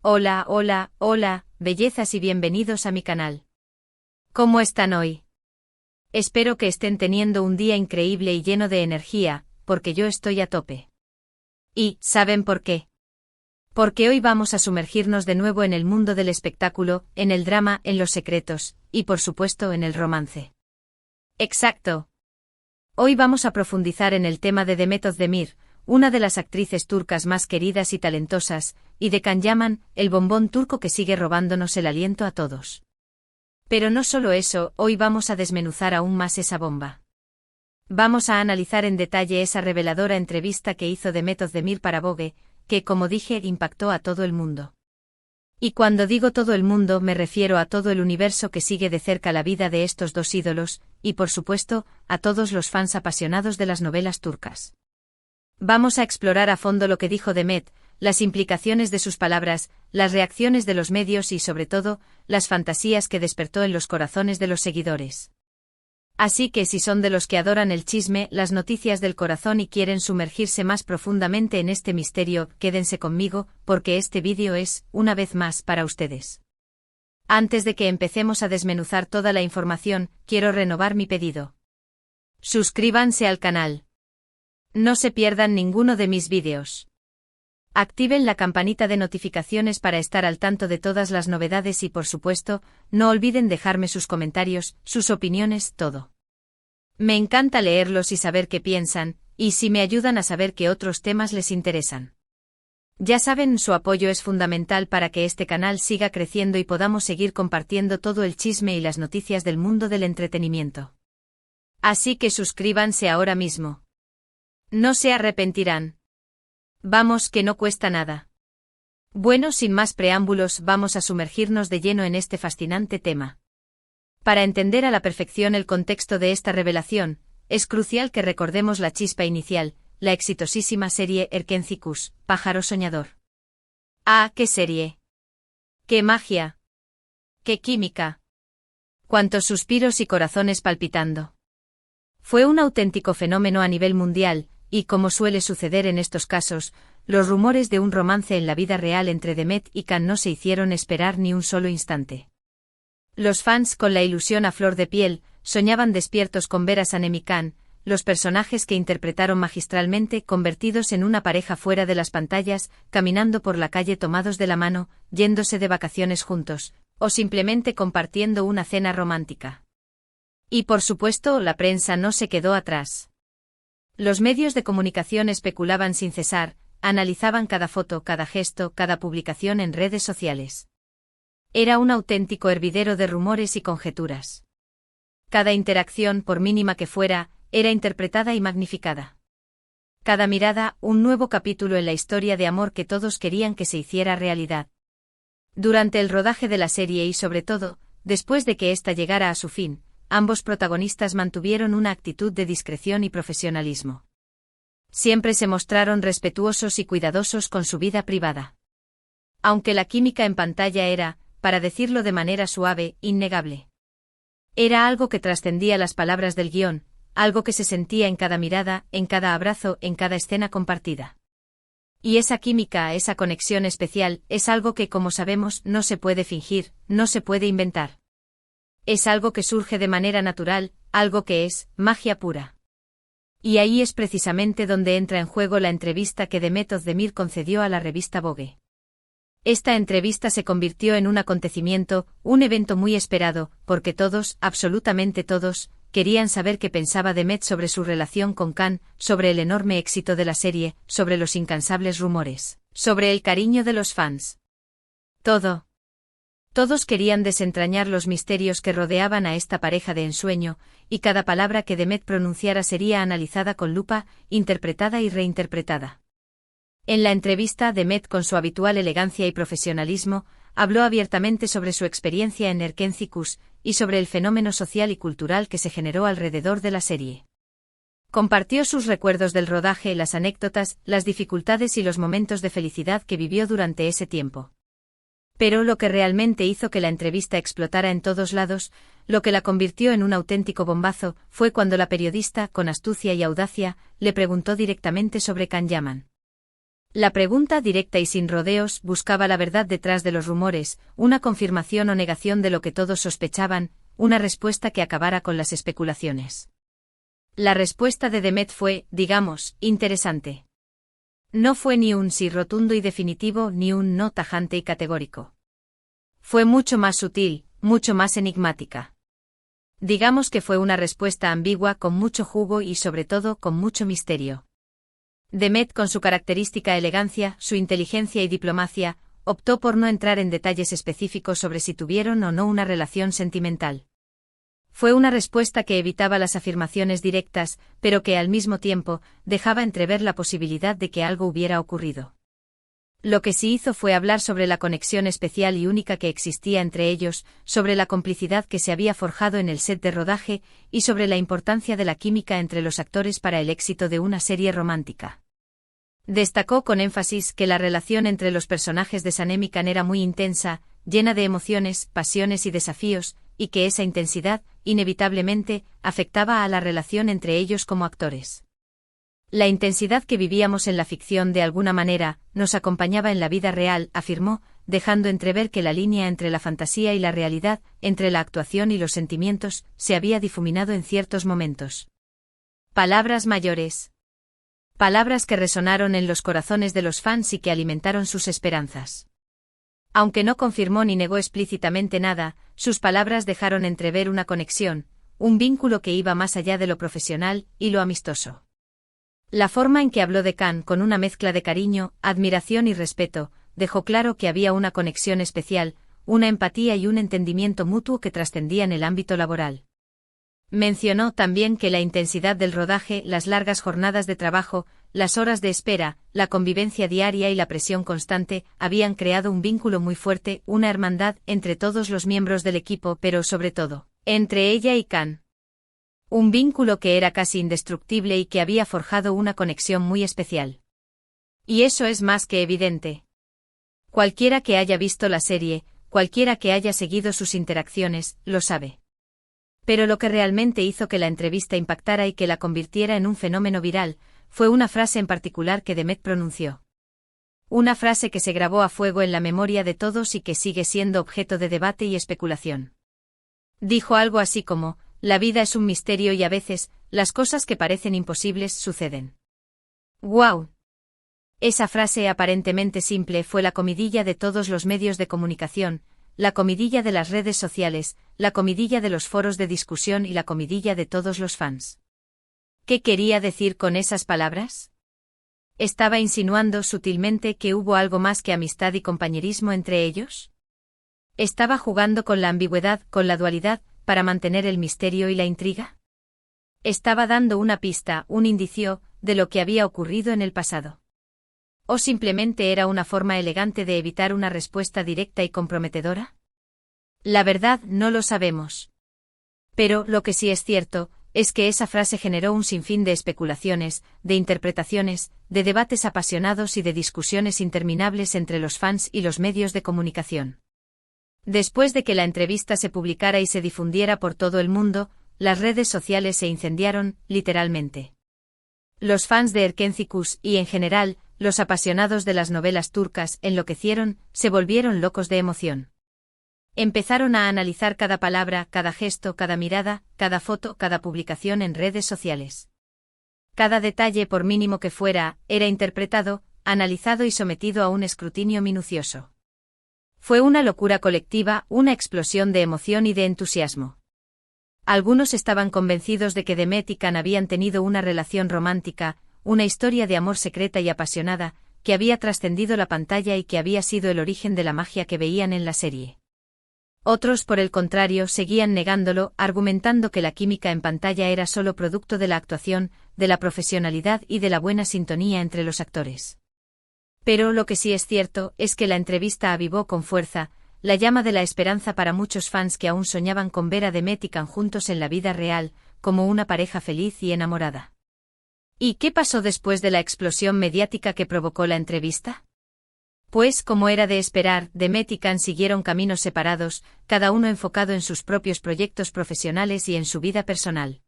Hola, hola, hola, bellezas y bienvenidos a mi canal. ¿Cómo están hoy? Espero que estén teniendo un día increíble y lleno de energía, porque yo estoy a tope. ¿Y saben por qué? Porque hoy vamos a sumergirnos de nuevo en el mundo del espectáculo, en el drama, en los secretos, y por supuesto en el romance. Exacto. Hoy vamos a profundizar en el tema de Demet Özdemir, una de las actrices turcas más queridas y talentosas, y de Can Yaman, el bombón turco que sigue robándonos el aliento a todos. Pero no solo eso, hoy vamos a desmenuzar aún más esa bomba. Vamos a analizar en detalle esa reveladora entrevista que hizo Demet Özdemir para Vogue, que, como dije, impactó a todo el mundo. Y cuando digo todo el mundo me refiero a todo el universo que sigue de cerca la vida de estos dos ídolos, y por supuesto, a todos los fans apasionados de las novelas turcas. Vamos a explorar a fondo lo que dijo Demet, las implicaciones de sus palabras, las reacciones de los medios y sobre todo, las fantasías que despertó en los corazones de los seguidores. Así que si son de los que adoran el chisme, las noticias del corazón y quieren sumergirse más profundamente en este misterio, quédense conmigo, porque este vídeo es, una vez más, para ustedes. Antes de que empecemos a desmenuzar toda la información, quiero renovar mi pedido. Suscríbanse al canal. No se pierdan ninguno de mis vídeos. Activen la campanita de notificaciones para estar al tanto de todas las novedades y por supuesto, no olviden dejarme sus comentarios, sus opiniones, todo. Me encanta leerlos y saber qué piensan, y si me ayudan a saber qué otros temas les interesan. Ya saben, su apoyo es fundamental para que este canal siga creciendo y podamos seguir compartiendo todo el chisme y las noticias del mundo del entretenimiento. Así que suscríbanse ahora mismo. No se arrepentirán. Vamos, que no cuesta nada. Bueno, sin más preámbulos, vamos a sumergirnos de lleno en este fascinante tema. Para entender a la perfección el contexto de esta revelación, es crucial que recordemos la chispa inicial, la exitosísima serie Erkenci-Kuş, Pájaro Soñador. ¡Ah, qué serie! ¡Qué magia! ¡Qué química! ¡Cuántos suspiros y corazones palpitando! Fue un auténtico fenómeno a nivel mundial, y como suele suceder en estos casos, los rumores de un romance en la vida real entre Demet y Can no se hicieron esperar ni un solo instante. Los fans, con la ilusión a flor de piel, soñaban despiertos con ver a Sanem y Can, los personajes que interpretaron magistralmente, convertidos en una pareja fuera de las pantallas, caminando por la calle tomados de la mano, yéndose de vacaciones juntos, o simplemente compartiendo una cena romántica. Y por supuesto, la prensa no se quedó atrás. Los medios de comunicación especulaban sin cesar, analizaban cada foto, cada gesto, cada publicación en redes sociales. Era un auténtico hervidero de rumores y conjeturas. Cada interacción, por mínima que fuera, era interpretada y magnificada. Cada mirada, un nuevo capítulo en la historia de amor que todos querían que se hiciera realidad. Durante el rodaje de la serie y sobre todo, después de que ésta llegara a su fin, ambos protagonistas mantuvieron una actitud de discreción y profesionalismo. Siempre se mostraron respetuosos y cuidadosos con su vida privada. Aunque la química en pantalla era, para decirlo de manera suave, innegable. Era algo que trascendía las palabras del guión, algo que se sentía en cada mirada, en cada abrazo, en cada escena compartida. Y esa química, esa conexión especial, es algo que, como sabemos, no se puede fingir, no se puede inventar. Es algo que surge de manera natural, algo que es magia pura. Y ahí es precisamente donde entra en juego la entrevista que Demet Özdemir concedió a la revista Vogue. Esta entrevista se convirtió en un acontecimiento, un evento muy esperado, porque todos, absolutamente todos, querían saber qué pensaba Demet sobre su relación con Can, sobre el enorme éxito de la serie, sobre los incansables rumores, sobre el cariño de los fans. Todo. Todos querían desentrañar los misterios que rodeaban a esta pareja de ensueño, y cada palabra que Demet pronunciara sería analizada con lupa, interpretada y reinterpretada. En la entrevista, Demet, con su habitual elegancia y profesionalismo, habló abiertamente sobre su experiencia en Erkenci-Kuş, y sobre el fenómeno social y cultural que se generó alrededor de la serie. Compartió sus recuerdos del rodaje, las anécdotas, las dificultades y los momentos de felicidad que vivió durante ese tiempo. Pero lo que realmente hizo que la entrevista explotara en todos lados, lo que la convirtió en un auténtico bombazo, fue cuando la periodista, con astucia y audacia, le preguntó directamente sobre Can Yaman. La pregunta directa y sin rodeos buscaba la verdad detrás de los rumores, una confirmación o negación de lo que todos sospechaban, una respuesta que acabara con las especulaciones. La respuesta de Demet fue, digamos, interesante. No fue ni un sí rotundo y definitivo ni un no tajante y categórico. Fue mucho más sutil, mucho más enigmática. Digamos que fue una respuesta ambigua con mucho jugo y sobre todo con mucho misterio. Demet, con su característica elegancia, su inteligencia y diplomacia, optó por no entrar en detalles específicos sobre si tuvieron o no una relación sentimental. Fue una respuesta que evitaba las afirmaciones directas, pero que al mismo tiempo dejaba entrever la posibilidad de que algo hubiera ocurrido. Lo que sí hizo fue hablar sobre la conexión especial y única que existía entre ellos, sobre la complicidad que se había forjado en el set de rodaje y sobre la importancia de la química entre los actores para el éxito de una serie romántica. Destacó con énfasis que la relación entre los personajes de Sanem y Can era muy intensa, llena de emociones, pasiones y desafíos, y que esa intensidad, inevitablemente, afectaba a la relación entre ellos como actores. La intensidad que vivíamos en la ficción de alguna manera, nos acompañaba en la vida real, afirmó, dejando entrever que la línea entre la fantasía y la realidad, entre la actuación y los sentimientos, se había difuminado en ciertos momentos. Palabras mayores. Palabras que resonaron en los corazones de los fans y que alimentaron sus esperanzas. Aunque no confirmó ni negó explícitamente nada, sus palabras dejaron entrever una conexión, un vínculo que iba más allá de lo profesional y lo amistoso. La forma en que habló de Can, con una mezcla de cariño, admiración y respeto, dejó claro que había una conexión especial, una empatía y un entendimiento mutuo que trascendían el ámbito laboral. Mencionó también que la intensidad del rodaje, las largas jornadas de trabajo, las horas de espera, la convivencia diaria y la presión constante, habían creado un vínculo muy fuerte, una hermandad entre todos los miembros del equipo, pero sobre todo, entre ella y Can. Un vínculo que era casi indestructible y que había forjado una conexión muy especial. Y eso es más que evidente. Cualquiera que haya visto la serie, cualquiera que haya seguido sus interacciones, lo sabe. Pero lo que realmente hizo que la entrevista impactara y que la convirtiera en un fenómeno viral, fue una frase en particular que Demet pronunció. Una frase que se grabó a fuego en la memoria de todos y que sigue siendo objeto de debate y especulación. Dijo algo así como: la vida es un misterio y a veces, las cosas que parecen imposibles suceden. ¡Guau! Esa frase aparentemente simple fue la comidilla de todos los medios de comunicación, la comidilla de las redes sociales, la comidilla de los foros de discusión y la comidilla de todos los fans. ¿Qué quería decir con esas palabras? ¿Estaba insinuando sutilmente que hubo algo más que amistad y compañerismo entre ellos? ¿Estaba jugando con la ambigüedad, con la dualidad, para mantener el misterio y la intriga? ¿Estaba dando una pista, un indicio, de lo que había ocurrido en el pasado? ¿O simplemente era una forma elegante de evitar una respuesta directa y comprometedora? La verdad no lo sabemos. Pero lo que sí es cierto, es que esa frase generó un sinfín de especulaciones, de interpretaciones, de debates apasionados y de discusiones interminables entre los fans y los medios de comunicación. Después de que la entrevista se publicara y se difundiera por todo el mundo, las redes sociales se incendiaron, literalmente. Los fans de Erkenci y en general, los apasionados de las novelas turcas enloquecieron, se volvieron locos de emoción. Empezaron a analizar cada palabra, cada gesto, cada mirada, cada foto, cada publicación en redes sociales. Cada detalle, por mínimo que fuera, era interpretado, analizado y sometido a un escrutinio minucioso. Fue una locura colectiva, una explosión de emoción y de entusiasmo. Algunos estaban convencidos de que Demet y Can habían tenido una relación romántica, una historia de amor secreta y apasionada, que había trascendido la pantalla y que había sido el origen de la magia que veían en la serie. Otros, por el contrario, seguían negándolo, argumentando que la química en pantalla era solo producto de la actuación, de la profesionalidad y de la buena sintonía entre los actores. Pero lo que sí es cierto es que la entrevista avivó con fuerza la llama de la esperanza para muchos fans que aún soñaban con ver a Demet y Can juntos en la vida real, como una pareja feliz y enamorada. ¿Y qué pasó después de la explosión mediática que provocó la entrevista? Pues, como era de esperar, Demet y Can siguieron caminos separados, cada uno enfocado en sus propios proyectos profesionales y en su vida personal.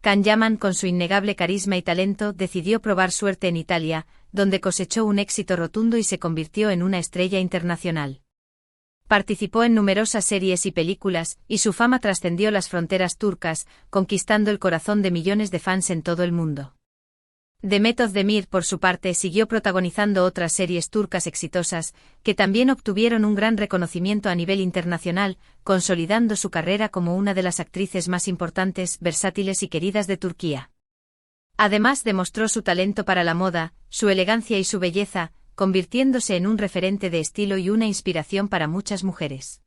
Can Yaman, con su innegable carisma y talento, decidió probar suerte en Italia, donde cosechó un éxito rotundo y se convirtió en una estrella internacional. Participó en numerosas series y películas, y su fama trascendió las fronteras turcas, conquistando el corazón de millones de fans en todo el mundo. Demet Özdemir, por su parte, siguió protagonizando otras series turcas exitosas, que también obtuvieron un gran reconocimiento a nivel internacional, consolidando su carrera como una de las actrices más importantes, versátiles y queridas de Turquía. Además, demostró su talento para la moda, su elegancia y su belleza, convirtiéndose en un referente de estilo y una inspiración para muchas mujeres.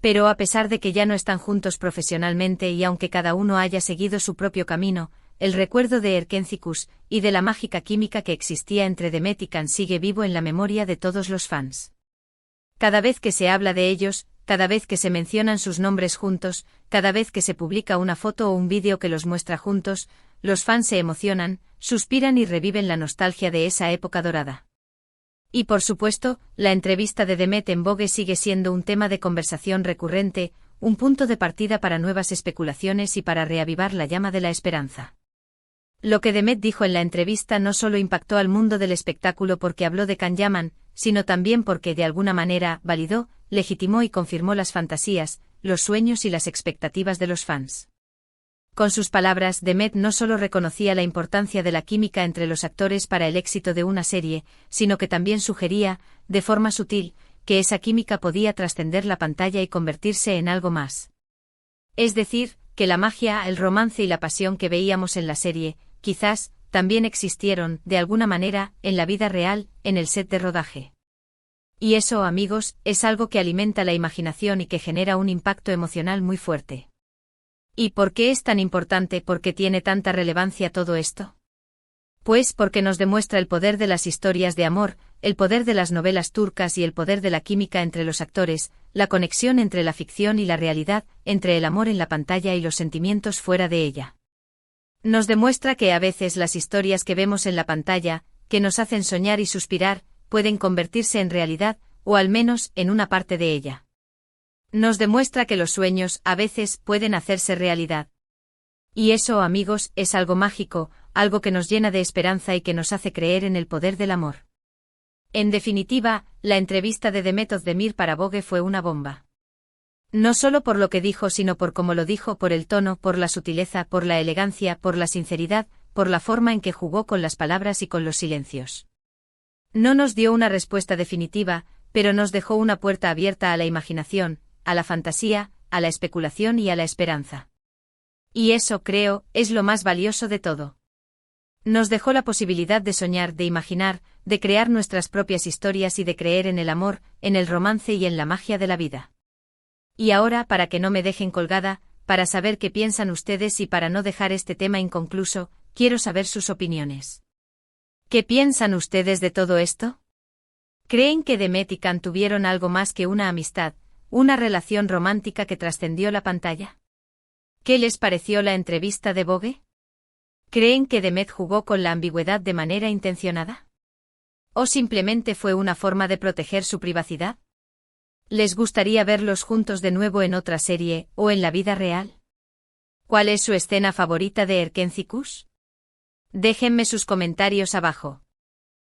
Pero a pesar de que ya no están juntos profesionalmente y aunque cada uno haya seguido su propio camino, el recuerdo de Erkencikus y de la mágica química que existía entre Demet y Can sigue vivo en la memoria de todos los fans. Cada vez que se habla de ellos, cada vez que se mencionan sus nombres juntos, cada vez que se publica una foto o un vídeo que los muestra juntos, los fans se emocionan, suspiran y reviven la nostalgia de esa época dorada. Y por supuesto, la entrevista de Demet en Vogue sigue siendo un tema de conversación recurrente, un punto de partida para nuevas especulaciones y para reavivar la llama de la esperanza. Lo que Demet dijo en la entrevista no solo impactó al mundo del espectáculo porque habló de Can Yaman, sino también porque de alguna manera validó, legitimó y confirmó las fantasías, los sueños y las expectativas de los fans. Con sus palabras, Demet no solo reconocía la importancia de la química entre los actores para el éxito de una serie, sino que también sugería, de forma sutil, que esa química podía trascender la pantalla y convertirse en algo más. Es decir, que la magia, el romance y la pasión que veíamos en la serie, quizás, también existieron, de alguna manera, en la vida real, en el set de rodaje. Y eso, amigos, es algo que alimenta la imaginación y que genera un impacto emocional muy fuerte. ¿Y por qué es tan importante? ¿Por qué tiene tanta relevancia todo esto? Pues porque nos demuestra el poder de las historias de amor, el poder de las novelas turcas y el poder de la química entre los actores, la conexión entre la ficción y la realidad, entre el amor en la pantalla y los sentimientos fuera de ella. Nos demuestra que a veces las historias que vemos en la pantalla, que nos hacen soñar y suspirar, pueden convertirse en realidad, o al menos en una parte de ella. Nos demuestra que los sueños, a veces, pueden hacerse realidad. Y eso, amigos, es algo mágico, algo que nos llena de esperanza y que nos hace creer en el poder del amor. En definitiva, la entrevista de Demet Özdemir para Vogue fue una bomba. No solo por lo que dijo, sino por cómo lo dijo, por el tono, por la sutileza, por la elegancia, por la sinceridad, por la forma en que jugó con las palabras y con los silencios. No nos dio una respuesta definitiva, pero nos dejó una puerta abierta a la imaginación, a la fantasía, a la especulación y a la esperanza. Y eso, creo, es lo más valioso de todo. Nos dejó la posibilidad de soñar, de imaginar, de crear nuestras propias historias y de creer en el amor, en el romance y en la magia de la vida. Y ahora, para que no me dejen colgada, para saber qué piensan ustedes y para no dejar este tema inconcluso, quiero saber sus opiniones. ¿Qué piensan ustedes de todo esto? ¿Creen que Demet y Can tuvieron algo más que una amistad, una relación romántica que trascendió la pantalla? ¿Qué les pareció la entrevista de Vogue? ¿Creen que Demet jugó con la ambigüedad de manera intencionada? ¿O simplemente fue una forma de proteger su privacidad? ¿Les gustaría verlos juntos de nuevo en otra serie, o en la vida real? ¿Cuál es su escena favorita de Erkencikus? Déjenme sus comentarios abajo.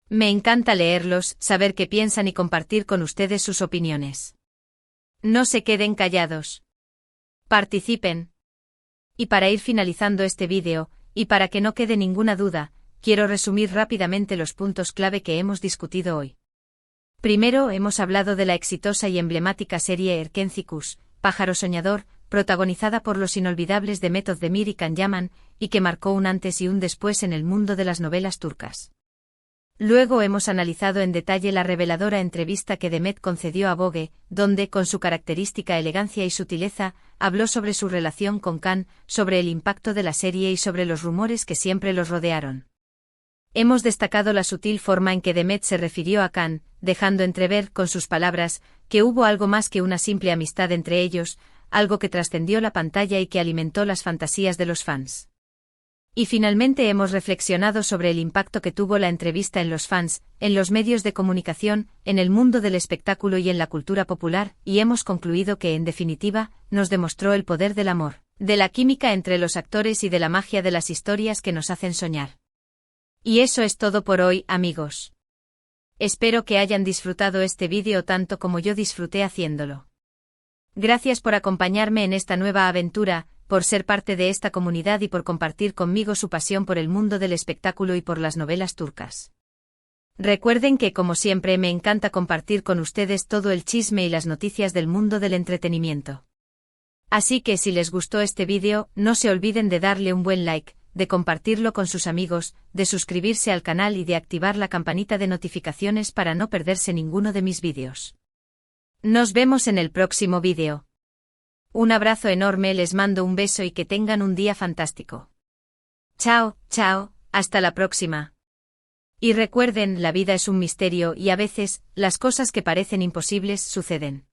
Me encanta leerlos, saber qué piensan y compartir con ustedes sus opiniones. No se queden callados. Participen. Y para ir finalizando este vídeo, y para que no quede ninguna duda, quiero resumir rápidamente los puntos clave que hemos discutido hoy. Primero, hemos hablado de la exitosa y emblemática serie Erkencikus, Pájaro Soñador, protagonizada por los inolvidables Demet Özdemir y Can Yaman, y que marcó un antes y un después en el mundo de las novelas turcas. Luego hemos analizado en detalle la reveladora entrevista que Demet concedió a Vogue, donde, con su característica elegancia y sutileza, habló sobre su relación con Can, sobre el impacto de la serie y sobre los rumores que siempre los rodearon. Hemos destacado la sutil forma en que Demet se refirió a Can, dejando entrever, con sus palabras, que hubo algo más que una simple amistad entre ellos, algo que trascendió la pantalla y que alimentó las fantasías de los fans. Y finalmente hemos reflexionado sobre el impacto que tuvo la entrevista en los fans, en los medios de comunicación, en el mundo del espectáculo y en la cultura popular, y hemos concluido que, en definitiva, nos demostró el poder del amor, de la química entre los actores y de la magia de las historias que nos hacen soñar. Y eso es todo por hoy, amigos. Espero que hayan disfrutado este vídeo tanto como yo disfruté haciéndolo. Gracias por acompañarme en esta nueva aventura, por ser parte de esta comunidad y por compartir conmigo su pasión por el mundo del espectáculo y por las novelas turcas. Recuerden que, como siempre, me encanta compartir con ustedes todo el chisme y las noticias del mundo del entretenimiento. Así que si les gustó este vídeo, no se olviden de darle un buen like, de compartirlo con sus amigos, de suscribirse al canal y de activar la campanita de notificaciones para no perderse ninguno de mis vídeos. Nos vemos en el próximo vídeo. Un abrazo enorme, les mando un beso y que tengan un día fantástico. Chao, chao, hasta la próxima. Y recuerden, la vida es un misterio y a veces, las cosas que parecen imposibles suceden.